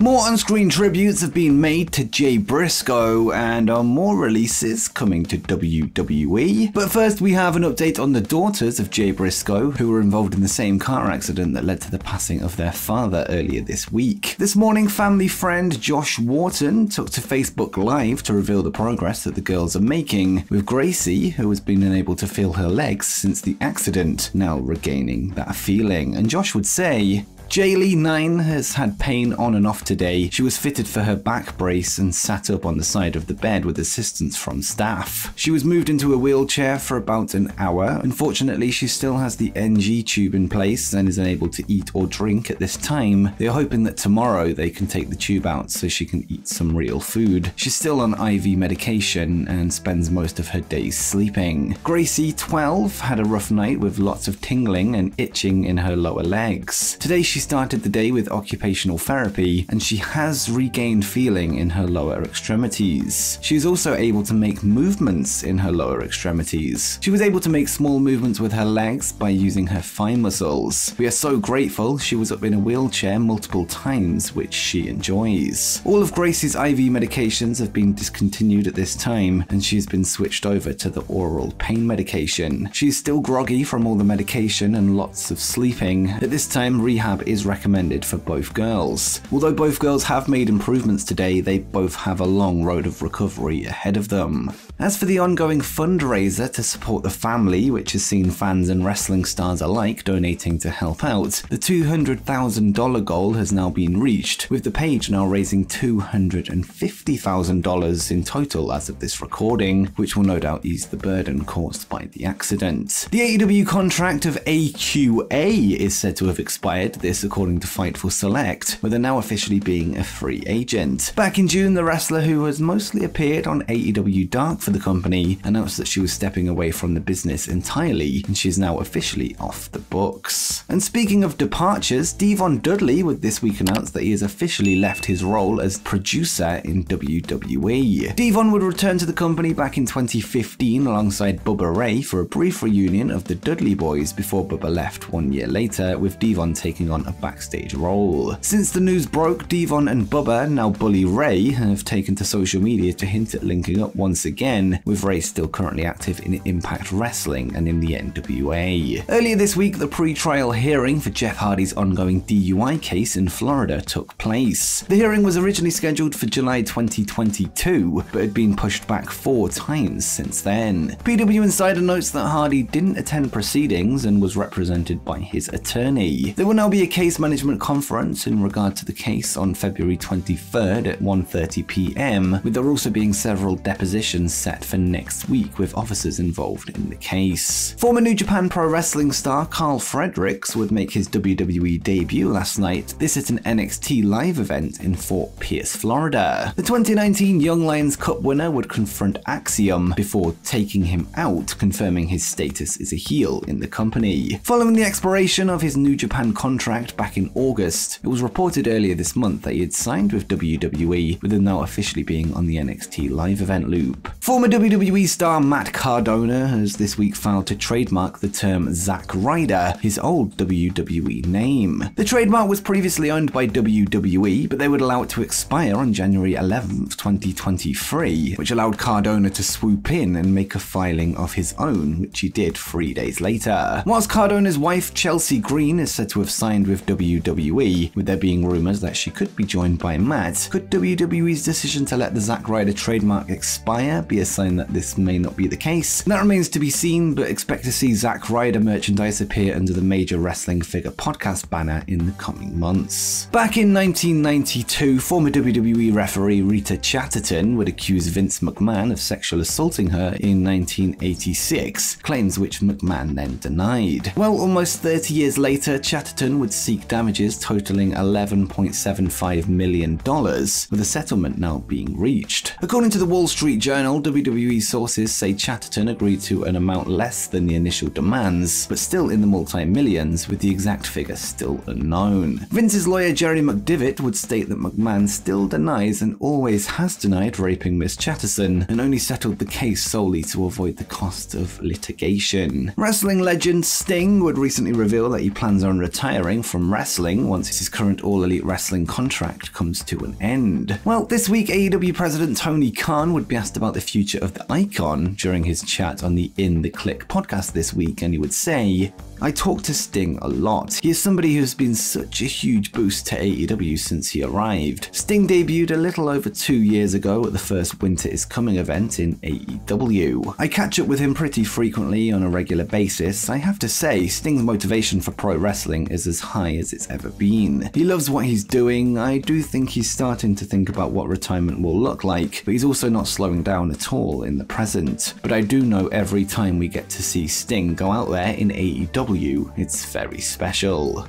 More on-screen tributes have been made to Jay Briscoe and more releases coming to WWE. But first we have an update on the daughters of Jay Briscoe, who were involved in the same car accident that led to the passing of their father earlier this week. This morning, family friend Josh Wharton took to Facebook Live to reveal the progress that the girls are making, with Gracie, who has been unable to feel her legs since the accident, now regaining that feeling. And Josh would say, Jaylee, 9, has had pain on and off today. She was fitted for her back brace and sat up on the side of the bed with assistance from staff. She was moved into a wheelchair for about an hour. Unfortunately, she still has the NG tube in place and is unable to eat or drink at this time. They are hoping that tomorrow they can take the tube out so she can eat some real food. She's still on IV medication and spends most of her days sleeping. Gracie, 12, had a rough night with lots of tingling and itching in her lower legs. Today she started the day with occupational therapy and she has regained feeling in her lower extremities. She is also able to make movements in her lower extremities. She was able to make small movements with her legs by using her thigh muscles. We are so grateful. She was up in a wheelchair multiple times, which she enjoys. All of Gracie's IV medications have been discontinued at this time and she's been switched over to the oral pain medication. She's still groggy from all the medication and lots of sleeping. At this time, rehab is recommended for both girls. Although both girls have made improvements today, they both have a long road of recovery ahead of them. As for the ongoing fundraiser to support the family, which has seen fans and wrestling stars alike donating to help out, the $200,000 goal has now been reached, with the page now raising $250,000 in total as of this recording, which will no doubt ease the burden caused by the accident. The AEW contract of AQA is said to have expired, this according to Fightful Select, with her now officially being a free agent. Back in June, the wrestler, who has mostly appeared on AEW Dark for the company, announced that she was stepping away from the business entirely, and she is now officially off the books. And speaking of departures, Devon Dudley would this week announce that he has officially left his role as producer in WWE. Devon would return to the company back in 2015 alongside Bubba Ray for a brief reunion of the Dudley Boys before Bubba left 1 year later, with Devon taking on a backstage role. Since the news broke, Devon and Bubba, now Bully Ray, have taken to social media to hint at linking up once again, with Ray still currently active in Impact Wrestling and in the NWA. Earlier this week, the pre-trial hearing for Jeff Hardy's ongoing DUI case in Florida took place. The hearing was originally scheduled for July 2022, but had been pushed back 4 times since then. PW Insider notes that Hardy didn't attend proceedings and was represented by his attorney. There will now be a case management conference in regard to the case on February 23rd at 1:30 p.m, with there also being several depositions set for next week with officers involved in the case. Former New Japan Pro Wrestling star Carl Fredericks would make his WWE debut last night, this at an NXT live event in Fort Pierce, Florida. The 2019 Young Lions Cup winner would confront Axiom before taking him out, confirming his status as a heel in the company. Following the expiration of his New Japan contract back in August, it was reported earlier this month that he had signed with WWE, with him now officially being on the NXT live event loop. Former WWE star Matt Cardona has this week filed to trademark the term Zack Ryder, his old WWE name. The trademark was previously owned by WWE, but they would allow it to expire on January 11th, 2023, which allowed Cardona to swoop in and make a filing of his own, which he did 3 days later. Whilst Cardona's wife Chelsea Green is said to have signed with WWE, with there being rumors that she could be joined by Matt, could WWE's decision to let the Zack Ryder trademark expire be a sign that this may not be the case? That remains to be seen, but expect to see Zack Ryder merchandise appear under the Major Wrestling Figure podcast banner in the coming months. Back in 1992, former WWE referee Rita Chatterton would accuse Vince McMahon of sexual assaulting her in 1986, claims which McMahon then denied. Well, almost 30 years later, Chatterton would seek damages totaling $11.75 million, with a settlement now being reached. According to the Wall Street Journal, WWE sources say Chatterton agreed to an amount less than the initial demands, but still in the multi-millions, with the exact figure still unknown. Vince's lawyer Jerry McDevitt would state that McMahon still denies and always has denied raping Miss Chatterton, and only settled the case solely to avoid the cost of litigation. Wrestling legend Sting would recently reveal that he plans on retiring from from wrestling once his current All Elite Wrestling contract comes to an end. Well, this week AEW President Tony Khan would be asked about the future of the Icon during his chat on the In the Click podcast this week, and he would say, "I talk to Sting a lot. He is somebody who has been such a huge boost to AEW since he arrived. Sting debuted a little over 2 years ago at the first Winter is Coming event in AEW. I catch up with him pretty frequently on a regular basis. I have to say, Sting's motivation for pro wrestling is as high as it's ever been. He loves what he's doing. I do think he's starting to think about what retirement will look like, but he's also not slowing down at all in the present. But I do know every time we get to see Sting go out there in AEW, it's very special."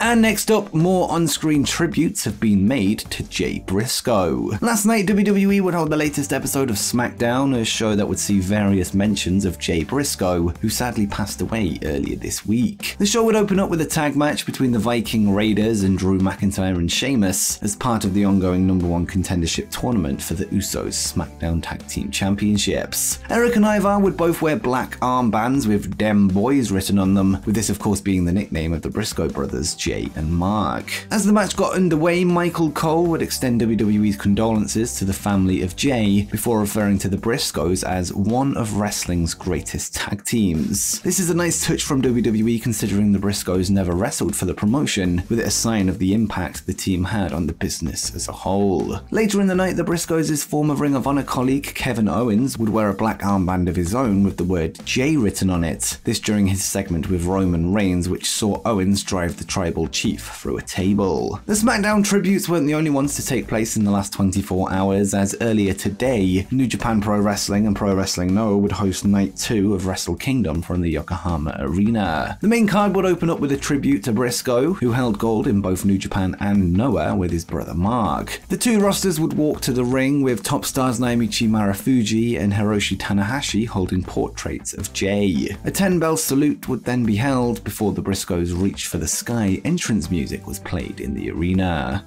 And next up, more on-screen tributes have been made to Jay Briscoe. Last night, WWE would hold the latest episode of SmackDown, a show that would see various mentions of Jay Briscoe, who sadly passed away earlier this week. The show would open up with a tag match between the Viking Raiders and Drew McIntyre and Sheamus as part of the ongoing #1 contendership tournament for the Usos SmackDown Tag Team Championships. Eric and Ivar would both wear black armbands with "Dem Boys" written on them, with this of course being the nickname of the Briscoe brothers, Jay and Mark. As the match got underway, Michael Cole would extend WWE's condolences to the family of Jay before referring to the Briscoes as one of wrestling's greatest tag teams. This is a nice touch from WWE considering the Briscoes never wrestled for the promotion, with it a sign of the impact the team had on the business as a whole. Later in the night, the Briscoes' former Ring of Honor colleague Kevin Owens would wear a black armband of his own with the word Jay written on it. This during his segment with Roman Reigns, which saw Owens drive the Tribal Chief through a table. The SmackDown tributes weren't the only ones to take place in the last 24 hours, as earlier today, New Japan Pro Wrestling and Pro Wrestling Noah would host Night 2 of Wrestle Kingdom from the Yokohama Arena. The main card would open up with a tribute to Briscoe, who held gold in both New Japan and Noah with his brother Mark. The two rosters would walk to the ring with top stars Naomichi Marufuji and Hiroshi Tanahashi holding portraits of Jay. A 10-bell salute would then be held before the Briscoes reached for the sky. Entrance music was played in the arena.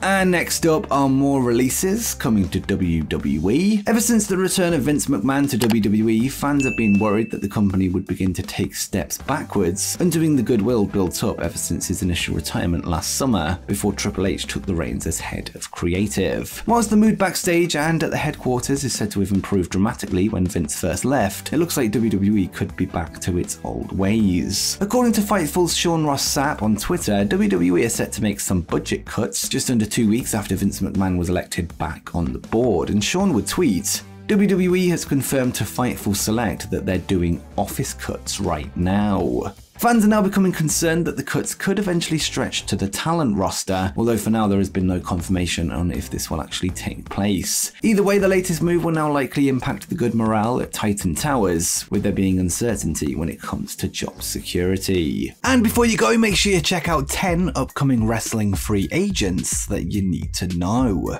And next up are more releases coming to WWE. Ever since the return of Vince McMahon to WWE, fans have been worried that the company would begin to take steps backwards, undoing the goodwill built up ever since his initial retirement last summer, before Triple H took the reins as head of creative. Whilst the mood backstage and at the headquarters is said to have improved dramatically when Vince first left, it looks like WWE could be back to its old ways. According to Fightful's Sean Ross Sapp on Twitter, WWE is set to make some budget cuts just under 2 weeks after Vince McMahon was elected back on the board, and Sean would tweet, "WWE has confirmed to Fightful Select that they're doing office cuts right now." Fans are now becoming concerned that the cuts could eventually stretch to the talent roster, although for now there has been no confirmation on if this will actually take place. Either way, the latest move will now likely impact the good morale at Titan Towers, with there being uncertainty when it comes to job security. And before you go, make sure you check out 10 upcoming wrestling free agents that you need to know.